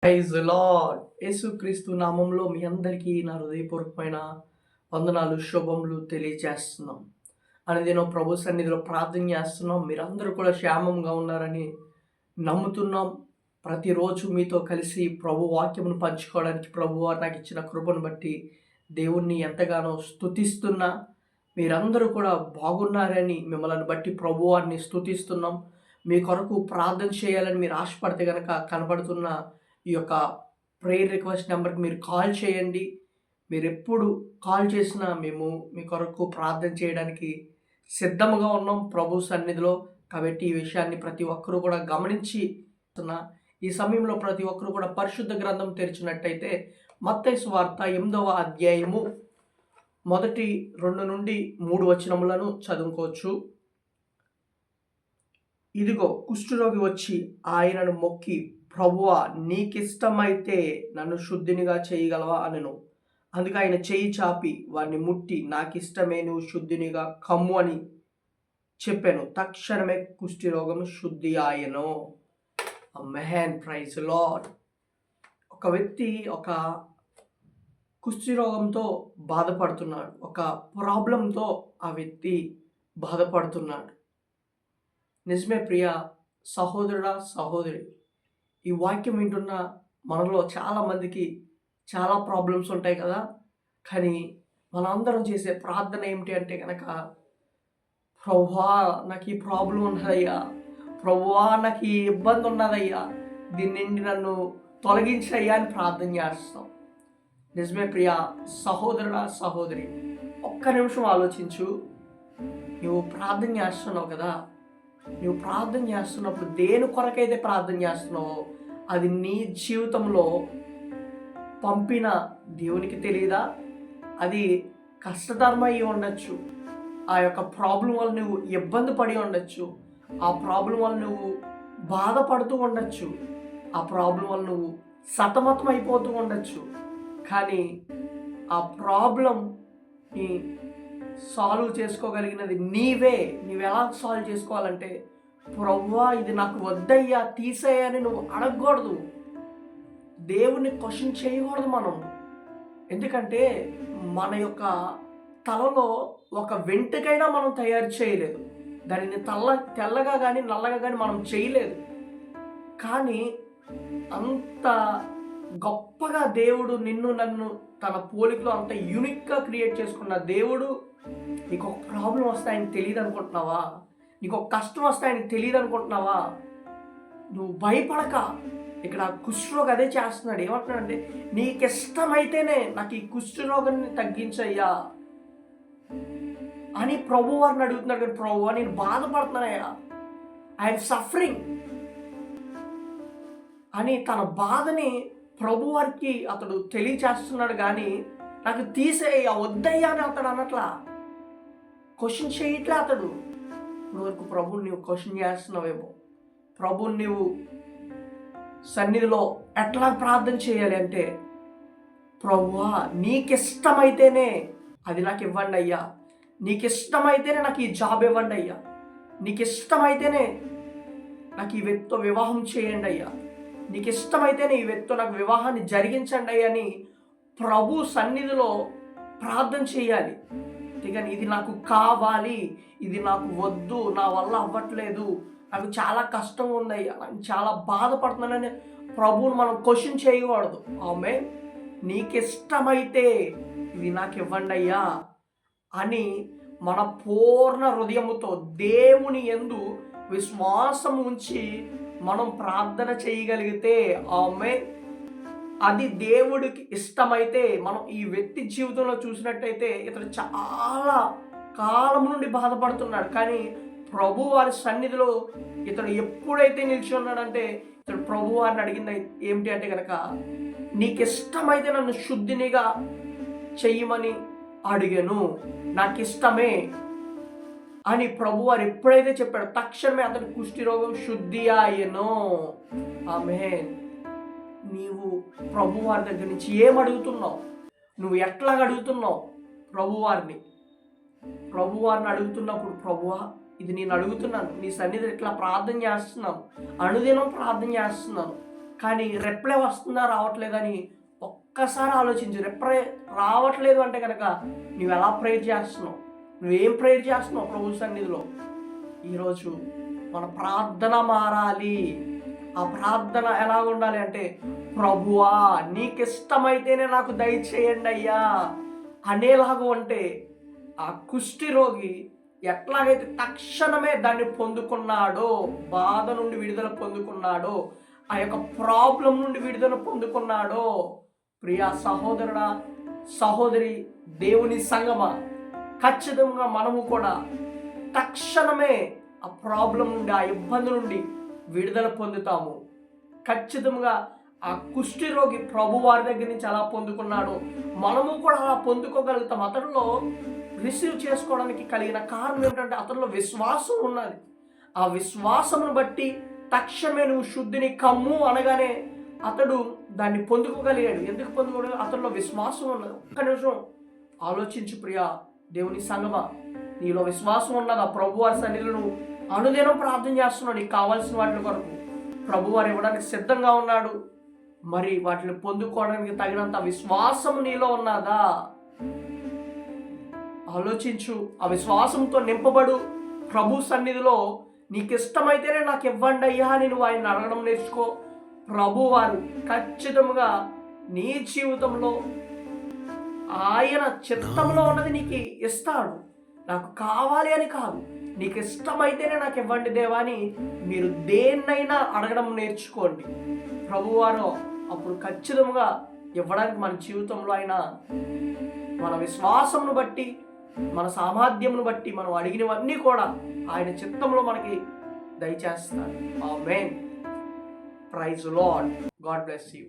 Praise lord. యేసుక్రీస్తు నామంలో మీ అందరికీ నా హృదయపూర్వకమైన వందనాలు, శుభములు తెలియజేస్తున్నాం. అనుదినం ప్రభు సన్నిధిలో ప్రార్థన చేస్తున్నాం. మీరందరూ కూడా క్షేమంగా ఉన్నారని నమ్ముతున్నాం. ప్రతిరోజు మీతో కలిసి ప్రభు వాక్యమును పంచుకోవడానికి ప్రభువారు నాకు ఇచ్చిన కృపను బట్టి దేవుణ్ణి ఎంతగానో స్తుతిస్తున్నా. మీరందరూ కూడా బాగున్నారని మిమ్మల్ని బట్టి ప్రభువారిని స్తుతిస్తున్నాం. మీ కొరకు ప్రార్థన చేయాలని మీరు ఆశపడితే గనక కనబడుతున్న ఈ యొక్క ప్రేయర్ రిక్వెస్ట్ నెంబర్కి మీరు కాల్ చేయండి. మీరు ఎప్పుడు కాల్ చేసినా మేము మీ కొరకు ప్రార్థన చేయడానికి సిద్ధముగా ఉన్నాం ప్రభు సన్నిధిలో. కాబట్టి ఈ విషయాన్ని ప్రతి ఒక్కరూ కూడా గమనించి ఈ సమయంలో ప్రతి ఒక్కరూ కూడా పరిశుద్ధ గ్రంథం తెరిచినట్టయితే మత్తయి సువార్త 8వ అధ్యాయము 1-2 నుండి 3 వచనములను చదువుకోవచ్చు. ఇదిగో కుష్ఠరోగి వచ్చి ఆయనను మొక్కి, ప్రభువా, నీకిష్టమైతే నన్ను శుద్ధినిగా చేయగలవా అనెను. అందుకు ఆయన చేయి చాపి వారిని ముట్టి, నాకిష్టమే, నువ్వు శుద్ధినిగా కమ్ము అని చెప్పాను. తక్షణమే కుష్ఠరోగము శుద్ధి ఆయను. ఆమేన్. Praise Lord. ఒక వ్యక్తి ఒక కుష్ఠరోగంతో బాధపడుతున్నాడు. ఒక ప్రాబ్లంతో ఆ వ్యక్తి బాధపడుతున్నాడు. నిజమే ప్రియ సహోదరుడా, సహోదరి, ఈ వాక్యం వింటున్న మనలో చాలామందికి చాలా ప్రాబ్లమ్స్ ఉంటాయి కదా. కానీ మనందరం చేసే ప్రార్థన ఏమిటి అంటే కనుక, ప్రభువా నాకు ఈ ప్రాబ్లం ఉన్నదయ్యా, ప్రభువా నాకు ఈ ఇబ్బంది ఉన్నదయ్యా, దీని నుండి నన్ను తొలగించయ్యా అని ప్రార్థన చేస్తాం. నిజమే ప్రియ సహోదరుడా, సహోదరి, ఒక్క నిమిషం ఆలోచించు. నువ్వు ప్రార్థన చేస్తున్నావు కదా, నువ్వు ప్రార్థన చేస్తున్నప్పుడు దేని కొరకైతే ప్రార్థన చేస్తున్నావో అది నీ జీవితంలో పంపిన దేవునికి తెలియదా? అది కష్టతరం అయ్యి ఉండొచ్చు. ఆ యొక్క ప్రాబ్లం వల్ల నువ్వు ఇబ్బంది పడి ఉండొచ్చు. ఆ ప్రాబ్లం వల్ల నువ్వు బాధపడుతూ ఉండొచ్చు. ఆ ప్రాబ్లం వల్ల నువ్వు సతమతం అయిపోతూ ఉండొచ్చు. కానీ ఆ ప్రాబ్లంని సాల్వ్ చేసుకోగలిగినది నీవే. నువ్వెలా సాల్వ్ చేసుకోవాలంటే, ప్రభువా ఇది నాకు వద్దయ్యా, తీసేయని నువ్వు అడగకూడదు. దేవుణ్ణి క్వశ్చన్ చేయకూడదు మనం. ఎందుకంటే మన యొక్క తలలో ఒక వెంట్రుకైనా మనం తయారు చేయలేదు. దానిని తెల్లగా కానీ నల్లగా కానీ మనం చేయలేదు. కానీ అంత గొప్పగా దేవుడు నిన్ను నన్ను తన పోలికలో అంత యూనిక్గా క్రియేట్ చేసుకున్న దేవుడు, నీకు ఒక ప్రాబ్లం వస్తే ఆయనకు తెలియదు అనుకుంటున్నావా? నీకు ఒక కష్టం వస్తే ఆయనకు తెలియదు అనుకుంటున్నావా? నువ్వు భయపడక. ఇక్కడ కుష్ఠరోగి అదే చేస్తున్నాడు. ఏమంటున్నాడంటే, నీకు ఇష్టమైతేనే నాకు ఈ కుష్ఠరోగాన్ని తగ్గించయ్యా అని ప్రభు వారిని అడుగుతున్నాడు. కానీ ప్రభువా నేను బాధపడుతున్నానయ్యా, ఐఎమ్ సఫరింగ్ అని తన బాధని ప్రభు వారికి అతడు తెలియచేస్తున్నాడు. కానీ నాకు తీసేయ్యా, వద్దయ్యా అని అతడు అనట్లా, క్వశ్చన్ చేయట్లే అతడు. ఇప్పుడు వరకు ప్రభుని నువ్వు క్వశ్చన్ చేస్తున్నావేమో. ప్రభుని నువ్వు సన్నిధిలో ఎట్లా ప్రార్థన చేయాలి అంటే, ప్రభువా నీకిష్టమైతేనే అది నాకు ఇవ్వండి అయ్యా, నీకిష్టమైతేనే నాకు ఈ జాబ్ ఇవ్వండి అయ్యా, నీకిష్టమైతేనే నాకు ఈ వ్యక్తితో వివాహం చేయండి అయ్యా, నీకిష్టమైతేనే ఈ వ్యక్తితో నాకు వివాహాన్ని జరిగించండి అయ్యా అని ప్రభు సన్నిధిలో ప్రార్థన చేయాలి. కానీ ఇది నాకు కావాలి, ఇది నాకు వద్దు, నా వల్ల అవ్వట్లేదు, నాకు చాలా కష్టం ఉందయ్యా, నాకు చాలా బాధపడుతున్నానని ప్రభువుని మనం క్వశ్చన్ చేయకూడదు. ఆమె నీకిష్టమైతే ఇది నాకు ఇవ్వండి అయ్యా అని మన పూర్ణ హృదయముతో దేవుని యందు విశ్వాసం ఉంచి మనం ప్రార్థన చేయగలిగితే, ఆమె అది దేవుడికి ఇష్టమైతే, మనం ఈ వ్యక్తి జీవితంలో చూసినట్టయితే ఇతడు చాలా కాలం నుండి బాధపడుతున్నాడు. కానీ ప్రభు వారి సన్నిధిలో ఇతడు ఎప్పుడైతే నిలిచి ఉన్నాడంటే, ఇతడు ప్రభు వారిని అడిగింది ఏమిటి అంటే కనుక, నీకు ఇష్టమైతే నన్ను శుద్ధినిగా చెయ్యమని అడిగాను, నాకు ఇష్టమే అని ప్రభు వారు ఎప్పుడైతే చెప్పాడు, తక్షణమే అతని కుష్ఠరోగం శుద్ధి అయ్యను. ఆమేన్. నీవు ప్రభువారి దగ్గర నుంచి ఏం అడుగుతున్నావు? నువ్వు ఎట్లా అడుగుతున్నావు ప్రభువారిని అడుగుతున్నప్పుడు, ప్రభువా ఇది నేను అడుగుతున్నాను, నీ సన్నిధి ఇట్లా ప్రార్థన చేస్తున్నాను, అనుదినం ప్రార్థన చేస్తున్నాను, కానీ రిప్లై వస్తుందా రావట్లేదని ఒక్కసారి ఆలోచించు. రిప్లై రావట్లేదు అంటే కనుక నువ్వు ఎలా ప్రేయర్ చేస్తున్నావు, నువ్వేం ప్రేయర్ చేస్తున్నావు ప్రభు సన్నిధిలో. ఈరోజు మన ప్రార్థన మారాలి. ఆ ప్రార్థన ఎలా ఉండాలి అంటే, ప్రభువా నీకు ఇష్టమైతేనే నాకు దయచేయండి అయ్యా అనేలాగా ఉంటే ఆ కుష్టి రోగి ఎట్లాగైతే తక్షణమే దాన్ని పొందుకున్నాడో, బాధ నుండి విడుదల పొందుకున్నాడో, ఆ యొక్క ప్రాబ్లం నుండి విడుదల పొందుకున్నాడో, ప్రియా సహోదరుడా సహోదరి, దేవుని సంగమా, ఖచ్చితంగా మనము కూడా తక్షణమే ఆ ప్రాబ్లం నుండి, ఆ ఇబ్బంది నుండి విడుదల పొందుతాము. ఖచ్చితంగా ఆ కుష్టి రోగి ప్రభు వారి దగ్గర నుంచి అలా పొందుకున్నాడు, మనము కూడా అలా పొందుకోగలుగుతాం. అతనిలో రిసీవ్ చేసుకోవడానికి కలిగిన కారణం ఏంటంటే అతనిలో విశ్వాసం ఉన్నది. ఆ విశ్వాసమును బట్టి తక్షణమే నువ్వు శుద్ధిని కమ్ము అనగానే అతడు దాన్ని పొందుకోగలిగాడు. ఎందుకు పొందుకోగలిగాడు? అతనిలో విశ్వాసం ఉన్నది. ఒక్క నిమిషం ఆలోచించు ప్రియా దేవుని సంగమా, నీలో విశ్వాసం ఉన్నదా? ప్రభువారి సన్నిధిలో నువ్వు అనుదినం ప్రార్థన చేస్తున్నావు నీకు కావాల్సిన వాటి కొరకు. ప్రభువారు ఇవ్వడానికి సిద్ధంగా ఉన్నాడు. మరి వాటిని పొందుకోవడానికి తగినంత విశ్వాసం నీలో ఉన్నదా? ఆలోచించు. ఆ విశ్వాసంతో నింపబడు. ప్రభు సన్నిధిలో నీకు ఇష్టమైతేనే నాకు ఇవ్వండి అయ్యా అని నువ్వు ఆయన అడగడం నేర్చుకో. ప్రభు వారు ఖచ్చితంగా నీ జీవితంలో ఆయన చిత్తంలో ఉన్నది నీకు ఇస్తాడు. నాకు కావాలి అని కాదు, నీకు ఇష్టమైతేనే నాకు ఇవ్వండి దేవా అని మీరు దేన్నైనా అడగడం నేర్చుకోండి. ప్రభువారు అప్పుడు ఖచ్చితంగా ఇవ్వడానికి మన జీవితంలో ఆయన మన విశ్వాసమును బట్టి, మన సామర్థ్యమును బట్టి మనం అడిగినవన్నీ కూడా ఆయన చిత్తంలో మనకి దయచేస్తారు. Amen. Praise Lord. God bless you.